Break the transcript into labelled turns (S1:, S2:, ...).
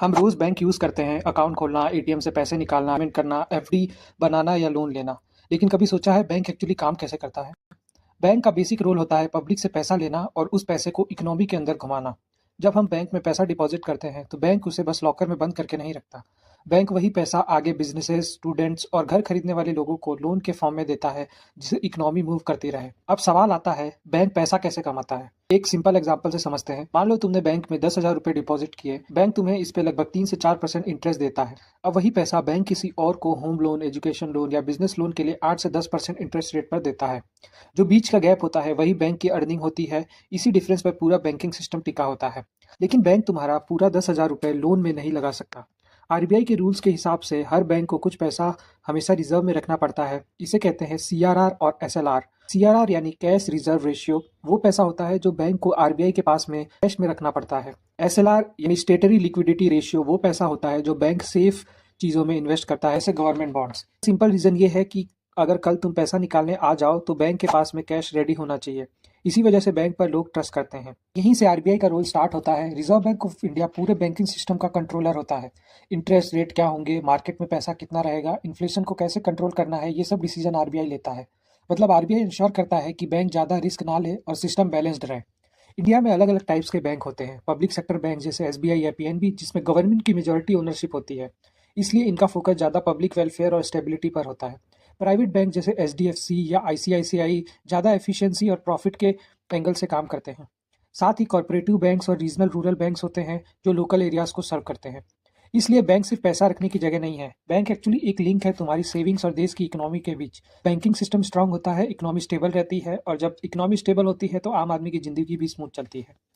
S1: हम रोज़ bank use करते हैं, अकाउंट खोलना, एटीएम से पैसे निकालना, पेमेंट करना, एफडी बनाना या लोन लेना। लेकिन कभी सोचा है बैंक एक्चुअली काम कैसे करता है? बैंक का बेसिक रोल होता है पब्लिक से पैसा लेना और उस पैसे को इकोनॉमी के अंदर घुमाना। जब हम बैंक में पैसा डिपॉजिट करते हैं, तो बैंक उसे बस लॉकर में बंद करके नहीं रखता। बैंक वही पैसा आगे बिज़नेसेस, स्टूडेंट्स और घर खरीदने वाले लोगों को लोन के फॉर्म में देता है, जिससे इकोनॉमी मूव करती रहे। अब सवाल आता है, बैंक पैसा कैसे कमाता है? एक सिंपल एग्जांपल से समझते हैं। मान लो तुमने बैंक में 10,000 रुपए डिपॉजिट किए। बैंक तुम्हें इस पे लगभग 3 से 4% इंटरेस्ट देता है। अब वही पैसा बैंक किसी और को होम लोन, एजुकेशन लोन या बिज़नेस लोन के लिए 8 से 10% इंटरेस्ट रेट पर देता है। जो बीच का गैप होता है वही बैंक की अर्निंग होती है। इसी डिफरेंस पर पूरा बैंकिंग सिस्टम टिका होता है। लेकिन बैंक तुम्हारा पूरा 10,000 रुपए लोन में नहीं लगा सकता। आरबीआई के रूल्स के हिसाब से हर बैंक को कुछ पैसा हमेशा रिजर्व में रखना पड़ता है। इसे कहते हैं सीआरआर और एसएलआर। सीआरआर यानी कैश रिजर्व रेशियो, वो पैसा होता है जो बैंक को आरबीआई के पास में कैश में रखना पड़ता है। एसएलआर यानी स्टेटरी लिक्विडिटी रेशियो, वो पैसा होता है जो बैंक सेफ चीजों में इन्वेस्ट करता है, जैसे गवर्नमेंट बॉन्ड्स। सिंपल रीजन ये है कि अगर कल तुम पैसा निकालने आ जाओ तो बैंक के पास में कैश रेडी होना चाहिए। इसी वजह से बैंक पर लोग ट्रस्ट करते हैं। यहीं से आरबीआई का रोल स्टार्ट होता है। रिजर्व बैंक ऑफ इंडिया पूरे बैंकिंग सिस्टम का कंट्रोलर होता है। इंटरेस्ट रेट क्या होंगे, मार्केट में पैसा कितना रहेगा, इन्फ्लेशन को कैसे कंट्रोल करना है, ये सब डिसीजन आरबीआई लेता है। मतलब आरबीआई इंश्योर करता है कि बैंक ज़्यादा रिस्क ना ले और सिस्टम बैलेंस्ड रहे। इंडिया में अलग अलग टाइप्स के बैंक होते हैं। पब्लिक सेक्टर बैंक जैसे एसबीआई या पीएनबी, जिसमें गवर्नमेंट की मेजॉरिटी ओनरशिप होती है, इसलिए इनका फोकस ज़्यादा पब्लिक वेलफेयर और स्टेबिलिटी पर होता है। प्राइवेट बैंक जैसे एचडीएफसी या आईसीआईसीआई ज़्यादा एफिशिएंसी और प्रॉफिट के एंगल से काम करते हैं। साथ ही कॉरपोरेटिव बैंक्स और रीजनल रूरल बैंक्स होते हैं जो लोकल एरियाज को सर्व करते हैं। इसलिए बैंक सिर्फ पैसा रखने की जगह नहीं है। बैंक एक्चुअली एक लिंक है तुम्हारी सेविंग्स और देश की इकोनॉमी के बीच। बैंकिंग सिस्टम स्ट्रांग होता है, इकोनॉमी स्टेबल रहती है, और जब इकोनॉमी स्टेबल होती है तो आम आदमी की जिंदगी भी स्मूथ चलती है।